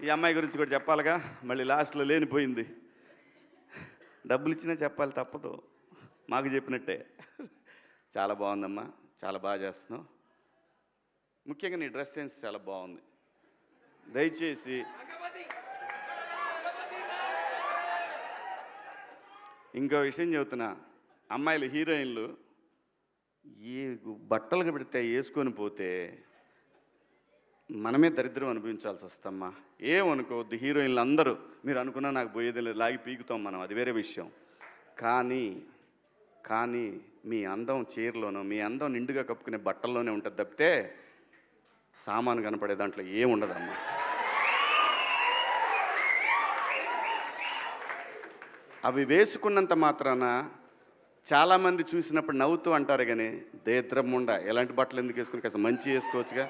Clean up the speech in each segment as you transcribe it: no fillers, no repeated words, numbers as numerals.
ఈ అమ్మాయి గురించి కూడా చెప్పాలిగా, మళ్ళీ లాస్ట్లో లేనిపోయింది. డబ్బులు ఇచ్చినా చెప్పాలి, తప్పదు. మాకు చెప్పినట్టే. చాలా బాగుందమ్మా, చాలా బాగా చేస్తున్నావు. ముఖ్యంగా నీ డ్రెస్ సెన్స్ చాలా బాగుంది. దయచేసి ఇంకో విషయం చెబుతున్నా, అమ్మాయిలు హీరోయిన్లు ఈ బట్టలు పెడితే వేసుకొని పోతే మనమే దరిద్రం అనిపించాల్సి వస్తమ్మా. ఏమనుకోవద్దు, హీరోయిన్లు అందరూ మీరు అనుకున్నా నాకు పోయేది లేదు, లాగి పీకుతాం మనం, అది వేరే విషయం. కానీ కానీ మీ అందం చీరలోనో, మీ అందం నిండుగా కప్పుకునే బట్టల్లోనే ఉంటుంది తప్పితే సామాను కనపడే దాంట్లో ఏముండదమ్మా. అవి వేసుకున్నంత మాత్రాన చాలామంది చూసినప్పుడు నవ్వుతూ అంటారు, కానీ దేద్రముండ ఎలాంటి బట్టలు ఎందుకు వేసుకుని కాస్త మంచి వేసుకోవచ్చుగా,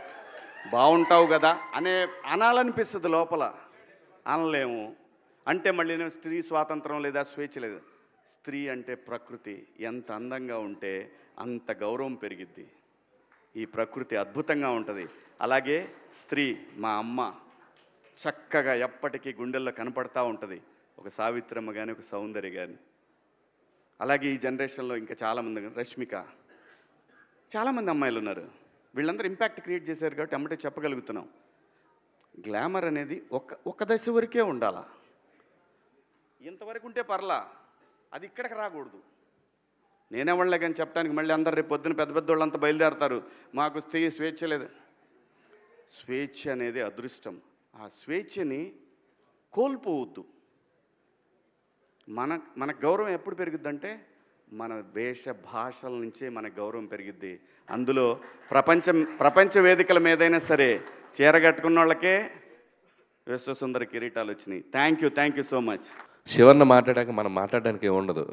బాగుంటావు కదా అనాలనిపిస్తుంది లోపల. అనలేము. అంటే మళ్ళీ నేను స్త్రీ స్వాతంత్రం లేదా స్వేచ్ఛ లేదు. స్త్రీ అంటే ప్రకృతి, ఎంత అందంగా ఉంటే అంత గౌరవం పెరిగిద్ది. ఈ ప్రకృతి అద్భుతంగా ఉంటుంది. అలాగే స్త్రీ మా అమ్మ చక్కగా ఎప్పటికీ గుండెల్లో కనపడతా ఉంటుంది, ఒక సావిత్రమ్మ కానీ ఒక సౌందర్య కానీ. అలాగే ఈ జనరేషన్లో ఇంకా చాలామంది, రష్మిక, చాలామంది అమ్మాయిలు ఉన్నారు. వీళ్ళందరూ ఇంపాక్ట్ క్రియేట్ చేశారు కాబట్టి అమ్మటే చెప్పగలుగుతున్నాం. గ్లామర్ అనేది ఒక దశ వరకే ఉండాలా. ఇంతవరకు ఉంటే పర్లా, అది ఇక్కడికి రాకూడదు. నేనేవాళ్ళే కానీ చెప్పడానికి మళ్ళీ అందరు రేపు పొద్దున పెద్ద పెద్ద వాళ్ళంతా బయలుదేరతారు, మాకు స్త్రీ స్వేచ్ఛ లేదు. స్వేచ్ఛ అనేది అదృష్టం. ఆ స్వేచ్ఛని కోల్పోవద్దు. మన గౌరవం ఎప్పుడు పెరుగుద్దంటే మన వేష భాషల నుంచే మన గౌరవం పెరిగిద్ది. అందులో ప్రపంచ వేదికల మీదైనా సరే చీరగట్టుకున్న వాళ్ళకే విశ్వసుందర కిరీటాలు వచ్చినాయి. Thank you so much. Shivanna మాట్లాడాక మనం మాట్లాడడానికి ఏముండదు,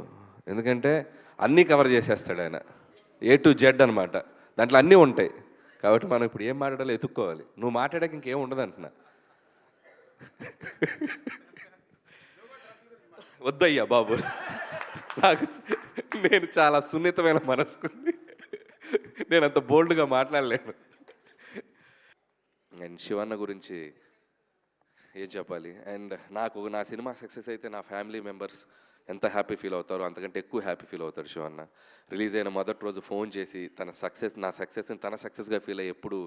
ఎందుకంటే అన్నీ కవర్ చేసేస్తాడు ఆయన, A to Z అనమాట. దాంట్లో అన్నీ ఉంటాయి కాబట్టి మనం ఇప్పుడు ఏం మాట్లాడాలో ఎత్తుక్కోవాలి. నువ్వు మాట్లాడాక ఇంకేం ఉండదు అంటున్నా. వద్దయ్యా బాబు, నాకు నేను చాలా సున్నితమైన మనసుకుంది, నేను అంత బోల్డ్గా మాట్లాడలేను. అండ్ శివన్న గురించి ఏం చెప్పాలి. అండ్ నా సినిమా సక్సెస్ అయితే నా ఫ్యామిలీ మెంబర్స్ ఎంత హ్యాపీ ఫీల్ అవుతారో అంతకంటే ఎక్కువ హ్యాపీ ఫీల్ అవుతాడు శివన్న. రిలీజ్ అయిన మొదటి రోజు ఫోన్ చేసి నా సక్సెస్ని తన సక్సెస్గా ఫీల్ అయ్యి ఎప్పుడు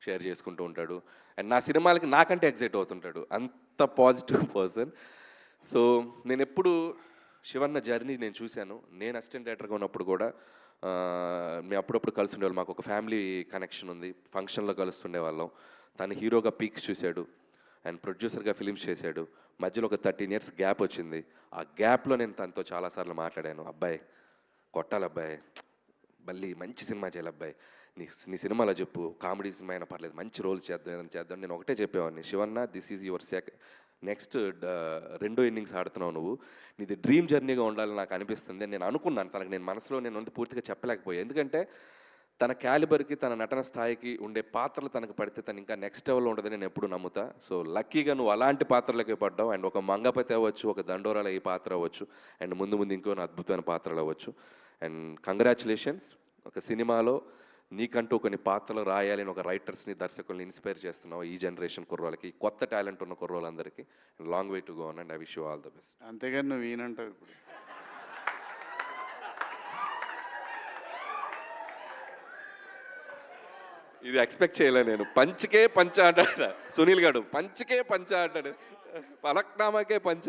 షేర్ చేసుకుంటూ ఉంటాడు. అండ్ నా సినిమాలకి నాకంటే ఎగ్జైట్ అవుతుంటాడు, అంత పాజిటివ్ పర్సన్. సో నేను ఎప్పుడు శివన్న జర్నీ నేను చూశాను. నేను అసిస్టెంట్ డైరెక్టర్గా ఉన్నప్పుడు కూడా మేము అప్పుడప్పుడు కలిసి ఉండేవాళ్ళం. మాకు ఒక ఫ్యామిలీ కనెక్షన్ ఉంది, ఫంక్షన్లో కలుస్తుండే వాళ్ళం. తను హీరోగా పీక్స్ చూశాడు అండ్ ప్రొడ్యూసర్గా ఫిలిమ్స్ చేశాడు. మధ్యలో ఒక 13 years గ్యాప్ వచ్చింది. ఆ గ్యాప్లో నేను తనతో చాలాసార్లు మాట్లాడాను, అబ్బాయి కొట్టాలి అబ్బాయి, మళ్ళీ మంచి సినిమా చేయాలి అబ్బాయి, నీ సినిమాలో చెప్పు, కామెడీ సినిమా అయినా పర్లేదు, మంచి రోల్ చేద్దాం, ఏదైనా చేద్దాం. నేను ఒకటే చెప్పేవాడిని, Shivanna this is your next 2 innings ఆడుతున్నావు నువ్వు, నీది డ్రీమ్ జర్నీగా ఉండాలని నాకు అనిపిస్తుంది. నేను అనుకున్నాను తనకు, నేను మనసులో నేను పూర్తిగా చెప్పలేకపోయాను. ఎందుకంటే తన క్యాలిబర్కి, తన నటన స్థాయికి ఉండే పాత్రలు తనకు పడితే తను ఇంకా నెక్స్ట్ లెవెల్లో ఉండదని నేను ఎప్పుడు నమ్ముతా. సో లక్కీగా నువ్వు అలాంటి పాత్రలకే పడ్డావు. అండ్ ఒక మంగపతి అవ్వచ్చు, ఒక దండోరాల ఈ పాత్ర అవ్వచ్చు, అండ్ ముందు ఇంకో అద్భుతమైన పాత్రలు అవ్వచ్చు. And congratulations. ఒక సినిమాలో నీకంటూ కొన్ని పాత్రలు రాయాలని ఒక రైటర్స్ని, దర్శకుల్ని ఇన్స్పైర్ చేస్తున్నావు ఈ జనరేషన్ కుర్రోళ్ళకి, కొత్త టాలెంట్ ఉన్న కుర్రోళ్ళందరికీ. Long way to go and I wish you all the best. అంతేగాని నువ్వు ఈయనంటావు ఇప్పుడు. ఇది ఎక్స్పెక్ట్ చేయలే నేను. పంచ్కే పంచ అంటాడు సునీల్ గారు, పంచ్కే పంచ అంటాడు, పలక్నామాకే పంచ.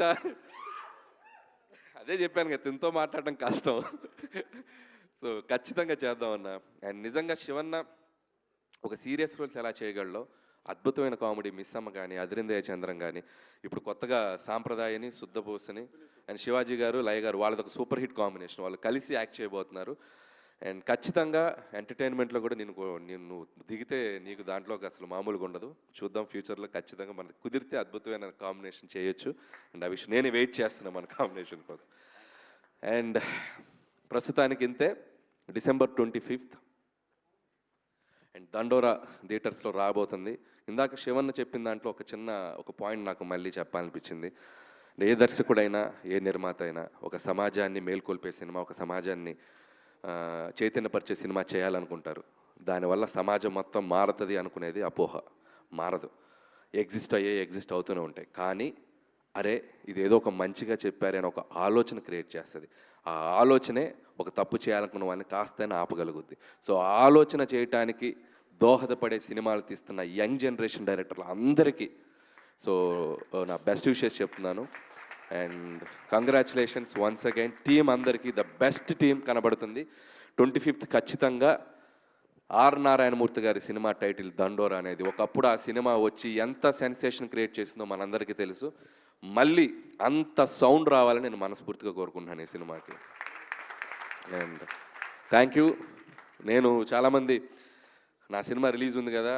అదే చెప్పాను కదా, తింతో మాట్లాడడం కష్టం. సో ఖచ్చితంగా చేద్దామన్నా. అండ్ నిజంగా శివన్న ఒక సీరియస్ రోల్స్ ఎలా చేయగలడో, అద్భుతమైన కామెడీ మిస్సమ్మ కానీ, అదిరిందయ చంద్రం కానీ, ఇప్పుడు కొత్తగా సాంప్రదాయని, శుద్ధబోసని అండ్ శివాజీ గారు, లయ గారు, వాళ్ళది ఒక సూపర్ హిట్ కాంబినేషన్. వాళ్ళు కలిసి యాక్ట్ చేయబోతున్నారు. అండ్ ఖచ్చితంగా ఎంటర్టైన్మెంట్లో కూడా నేను దిగితే నీకు దాంట్లోకి అసలు మామూలుగా ఉండదు. చూద్దాం ఫ్యూచర్లో ఖచ్చితంగా మనకు కుదిరితే అద్భుతమైన కాంబినేషన్ చేయొచ్చు. అండ్ ఆ విషయం నేను వెయిట్ చేస్తున్నాను మన కాంబినేషన్ కోసం. అండ్ ప్రస్తుతానికి ఇంతే. December 25th అండ్ దండోరా థియేటర్స్లో రాబోతుంది. ఇందాక శివన్న చెప్పిన దాంట్లో ఒక పాయింట్ నాకు మళ్ళీ చెప్పాలనిపించింది. ఏ దర్శకుడైనా, ఏ నిర్మాత అయినా ఒక సమాజాన్ని మేల్కొల్పే సినిమా, ఒక సమాజాన్ని చైతన్యపరిచే సినిమా చేయాలనుకుంటారు. దానివల్ల సమాజం మొత్తం మారుతుంది అనుకునేది అపోహ. మారదు. ఎగ్జిస్ట్ అవుతూనే ఉంటాయి. కానీ అరే ఇదేదో ఒక మంచిగా చెప్పారే అని ఒక ఆలోచన క్రియేట్ చేస్తుంది. ఆ ఆలోచనే ఒక తప్పు చేయాలనుకున్న వాళ్ళని కాస్తైనా ఆపగలుగుద్ది. సో ఆ ఆలోచన చేయటానికి దోహదపడే సినిమాలు తీస్తున్న యంగ్ జనరేషన్ డైరెక్టర్లు అందరికీ సో నా బెస్ట్ విషెస్ చెప్తున్నాను. And congratulations once again team అందరికీ. ద బెస్ట్ టీం కనబడుతుంది. 25th ఖచ్చితంగా ఆర్ నారాయణమూర్తి గారి సినిమా టైటిల్ దండోరా అనేది ఒకప్పుడు ఆ సినిమా వచ్చి ఎంత సెన్సేషన్ క్రియేట్ చేసిందో మనందరికీ తెలుసు. మళ్ళీ అంత సౌండ్ రావాలని నేను మనస్ఫూర్తిగా కోరుకుంటున్నాను ఈ సినిమాకి. And thank you. నేను చాలామంది నా సినిమా రిలీజ్ ఉంది కదా,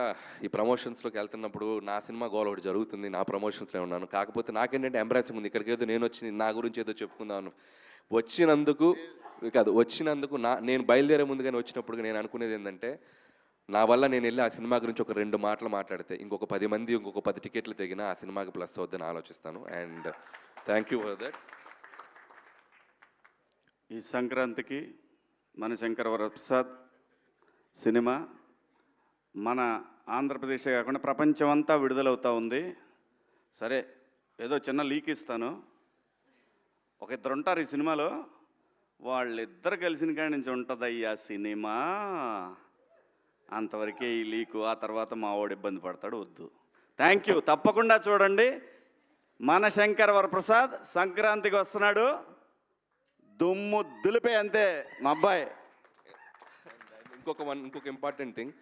ఈ ప్రమోషన్స్లోకి వెళ్తున్నప్పుడు నా సినిమా గోల్ ఒకటి జరుగుతుంది, నా ప్రమోషన్స్లో ఉన్నాను. కాకపోతే నాకేంటంటే ఎంబ్రాసింగ్ ఉంది, ఇక్కడికి ఏదో నేను వచ్చి నా గురించి ఏదో చెప్పుకుందాను. వచ్చినందుకు నేను బయలుదేరే ముందుగానే వచ్చినప్పుడు నేను అనుకునేది ఏంటంటే, నా వల్ల నేను వెళ్ళి ఆ సినిమా గురించి ఒక 2 మాటలు మాట్లాడితే ఇంకొక 10 మంది ఇంకొక 10 టికెట్లు తెగినా ఆ సినిమాకి ప్లస్ అవుద్దని ఆలోచిస్తాను. And thank you for that. ఈ సంక్రాంతికి మన శంకర వరప్రసాద్ సినిమా మన ఆంధ్రప్రదేశ్ కాకుండా ప్రపంచం అంతా విడుదలవుతూ ఉంది. సరే, ఏదో చిన్న లీక్ ఇస్తాను. ఒక 2 ఉంటారు ఈ సినిమాలో, వాళ్ళిద్దరు కలిసిన కాడి నుంచి ఉంటుందయ్యా సినిమా. అంతవరకే ఈ లీకు. ఆ తర్వాత మా వాడు ఇబ్బంది పడతాడు, వద్దు. Thank you. తప్పకుండా చూడండి. మన శంకర వరప్రసాద్ సంక్రాంతికి వస్తున్నాడు, దుమ్ము దులిపే అంతే మా అబ్బాయి. ఇంకొక ఇంపార్టెంట్ థింగ్,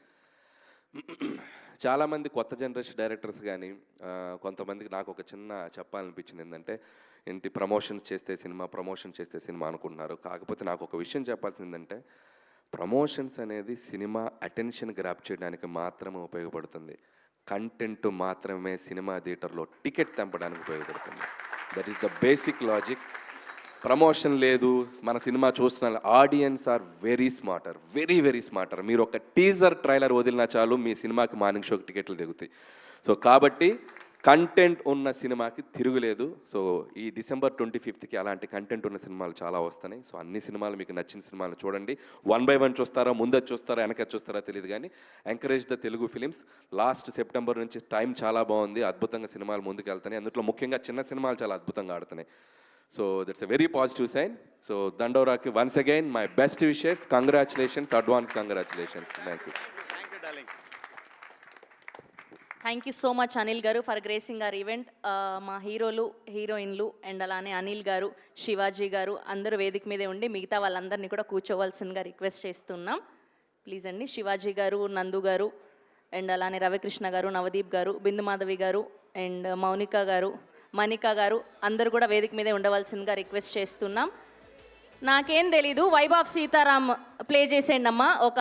చాలామంది కొత్త జనరేషన్ డైరెక్టర్స్ కానీ కొంతమందికి నాకు ఒక చిన్న చెప్పాలనిపించింది ఏంటంటే, ఏంటి ప్రమోషన్ చేస్తే సినిమా అనుకుంటున్నారు. కాకపోతే నాకు ఒక విషయం చెప్పాల్సింది ఏంటంటే, ప్రమోషన్స్ అనేది సినిమా అటెన్షన్ గ్రాప్ చేయడానికి మాత్రమే ఉపయోగపడుతుంది. కంటెంట్ మాత్రమే సినిమా థియేటర్లో టికెట్ తెంపడానికి ఉపయోగపడుతుంది. That is the basic logic. Promotion లేదు, మన సినిమా చూస్తున్న ఆడియన్స్ ఆర్ వెరీ స్మార్టర్. మీరు ఒక టీజర్ ట్రైలర్ వదిలినా చాలు మీ సినిమాకి మార్నింగ్ షోకి టికెట్లు దిగుతాయి. సో కాబట్టి కంటెంట్ ఉన్న సినిమాకి తిరుగులేదు. సో ఈ December 25th అలాంటి కంటెంట్ ఉన్న సినిమాలు చాలా వస్తున్నాయి. సో అన్ని సినిమాలు మీకు నచ్చిన సినిమాలు చూడండి. 1 by 1 చూస్తారా, ముందర చూస్తారా, వెనక చూస్తారా తెలియదు, కానీ encourage the Telugu films. Last September నుంచి టైం చాలా బాగుంది, అద్భుతంగా సినిమాలు ముందుకు వెళ్తున్నాయి. అందులో ముఖ్యంగా చిన్న సినిమాలు చాలా అద్భుతంగా ఆడుతున్నాయి. So that's a very positive sign. So దండోరాకి once again my best wishes. Congratulations, advance congratulations. Thank you. Thank you so much Anil garu for gracing are event. మా హీరోలు, హీరోయిన్లు అండ్ అలానే అనిల్ గారు, శివాజీ గారు అందరూ వేదిక మీదే ఉండి మిగతా వాళ్ళందరినీ కూడా కూర్చోవలసిందిగా రిక్వెస్ట్ చేస్తున్నాం. ప్లీజ్ అండి. శివాజీ గారు, నందు గారు అండ్ అలానే రవికృష్ణ గారు, నవదీప్ గారు, బిందు మాధవి గారు అండ్ మౌనిక గారు, మణిక గారు అందరూ కూడా వేదిక మీదే ఉండవలసిందిగా రిక్వెస్ట్ చేస్తున్నాం. నాకేం తెలీదు, వైభవ్ సీతారాం ప్లే చేసేయండి అమ్మా. ఒక